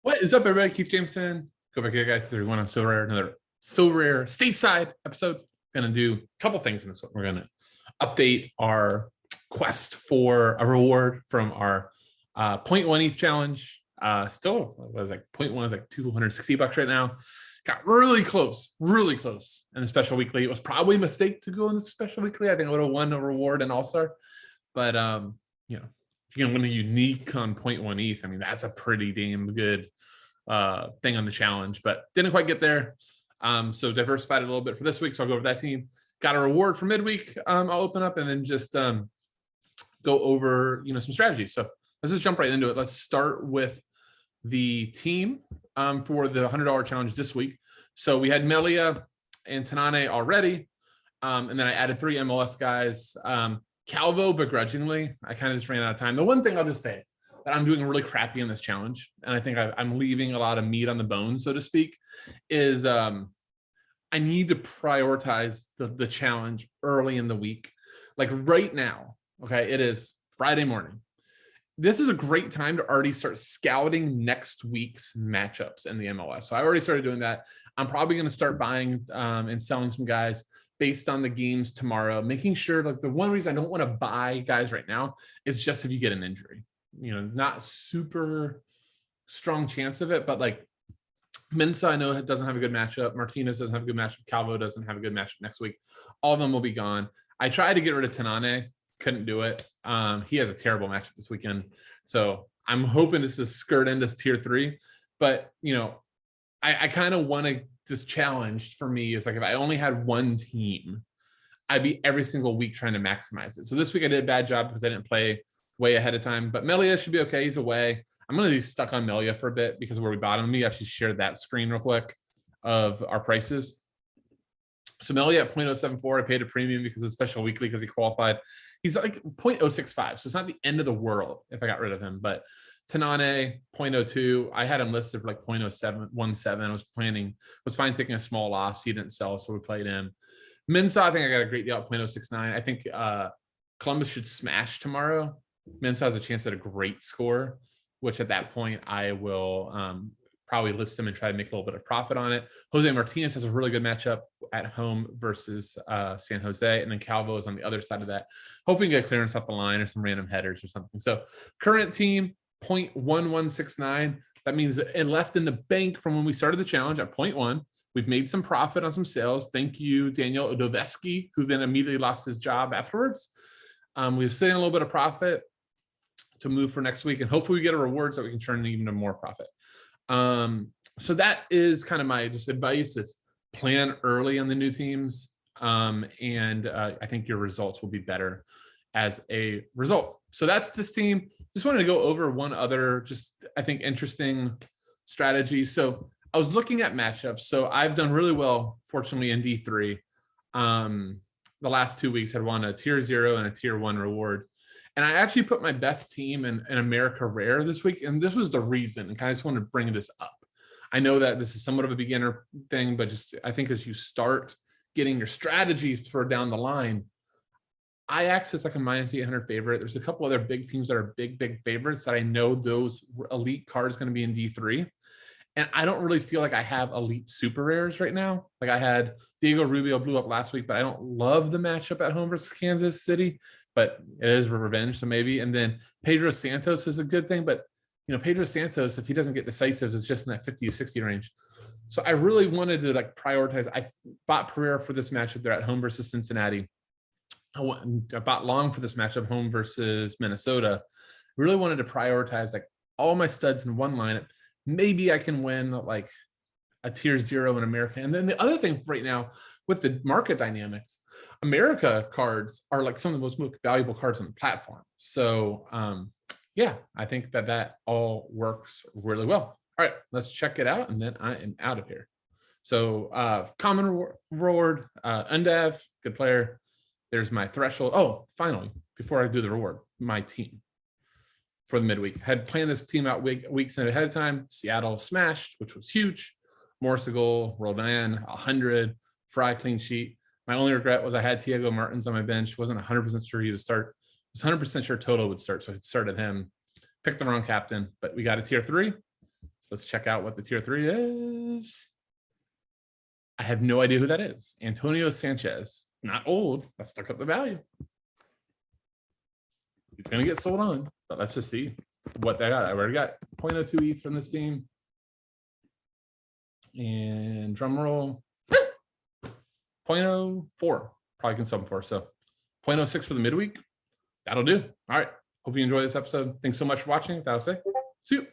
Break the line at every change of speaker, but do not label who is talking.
What is up, everybody? Keith Jameson. Go back here, guys. 3-1 on Sorare. Another Sorare Stateside episode. Gonna do a couple things in this one. We're gonna update our quest for a reward from our 0.1 ETH challenge. Still was like 0.1 is like $260 right now. Got really close in the special weekly. It was probably a mistake to go in the special weekly. I think I would have won a reward and all-star, but you know, if you can win a unique on 0.1 ETH, I mean, that's a pretty damn good thing on the challenge, but didn't quite get there. So diversified a little bit for this week. So I'll go over that team. Got a reward for midweek. I'll open up and then just go over, some strategies. So let's just jump right into it. Let's start with the team for the $100 challenge this week. So we had Melia and Tanane already. And then I added 3 MLS guys. Calvo, begrudgingly, I kind of just ran out of time. The one thing I'll just say that I'm doing really crappy in this challenge, and I think I'm leaving a lot of meat on the bone, so to speak, is I need to prioritize the challenge early in the week. Like right now, okay, it is Friday morning. This is a great time to already start scouting next week's matchups in the MLS. So I already started doing that. I'm probably going to start buying and selling some guys based on the games tomorrow, making sure, like, the one reason I don't want to buy guys right now is just if you get an injury, not super strong chance of it, but like Mensah, I know doesn't have a good matchup. Martinez doesn't have a good matchup. Calvo doesn't have a good matchup next week. All of them will be gone. I tried to get rid of Tanane, couldn't do it. He has a terrible matchup this weekend. So I'm hoping this is skirt into tier 3, but I kind of want to, this challenge for me is like, if I only had one team, I'd be every single week trying to maximize it. So this week I did a bad job because I didn't play way ahead of time, but Melia should be okay. He's away. I'm going to be stuck on Melia for a bit because of where we bought him. Let me actually share that screen real quick of our prices. So Melia at 0.074, I paid a premium because it's special weekly because he qualified. He's like 0.065. So it's not the end of the world if I got rid of him, but Tanane 0.02. I had him listed for like 0.0717. I was fine taking a small loss. He didn't sell, so we played him. Mensah, I think I got a great deal at 0.069. I think Columbus should smash tomorrow. Mensah has a chance at a great score, which at that point I will probably list him and try to make a little bit of profit on it. Jose Martinez has a really good matchup at home versus San Jose, and then Calvo is on the other side of that. Hoping to get clearance off the line or some random headers or something. So current team, 0.1169. That means it left in the bank from when we started the challenge at 0.1. We've made some profit on some sales. Thank you, Daniel Odoveski, who then immediately lost his job afterwards. We've seen a little bit of profit to move for next week, and hopefully we get a reward so we can turn even more profit. So that is kind of my just advice, is plan early on the new teams. And I think your results will be better as a result. So that's this team. Just wanted to go over one other, just I think interesting strategy. So I was looking at matchups. So I've done really well, fortunately, in D3. The last 2 weeks had won a tier 0 and a tier 1 reward. And I actually put my best team in America Rare this week. And this was the reason, and kind of just wanted to bring this up. I know that this is somewhat of a beginner thing, but just I think as you start getting your strategies for down the line, Ajax is like a -800 favorite. There's a couple other big teams that are big favorites that I know those elite cards going to be in D3. And I don't really feel like I have elite super rares right now. Like I had Diego Rubio blew up last week, but I don't love the matchup at home versus Kansas City, but it is revenge. So maybe, and then Pedro Santos is a good thing, but Pedro Santos, if he doesn't get decisives, it's just in that 50 to 60 range. So I really wanted to like prioritize. I bought Pereira for this matchup. They're at home versus Cincinnati. I bought Long for this matchup, home versus Minnesota. Really wanted to prioritize like all my studs in one lineup. Maybe I can win like a tier 0 in America. And then the other thing right now with the market dynamics, America cards are like some of the most valuable cards on the platform. So yeah, I think that all works really well. All right, let's check it out, and then I am out of here. So common reward, Undav, good player. There's my threshold. Oh, finally, before I do the reward, my team for the midweek. Had planned this team out weeks ahead of time. Seattle smashed, which was huge. Morris a goal, Roldan 100, Fry clean sheet. My only regret was I had Thiago Martins on my bench. Wasn't 100% sure he would start. Was 100% sure Toto would start, so I started him. Picked the wrong captain, but we got a tier 3. So let's check out what the tier 3 is. I have no idea who that is. Antonio Sanchez, not old. Let's stuck up the value. He's going to get sold on, but let's just see what they got. I already got 0.02 ETH from this team. And drum roll, 0.04, probably can sell them for. So 0.06 for the midweek. That'll do. All right. Hope you enjoy this episode. Thanks so much for watching. That'll say, see you.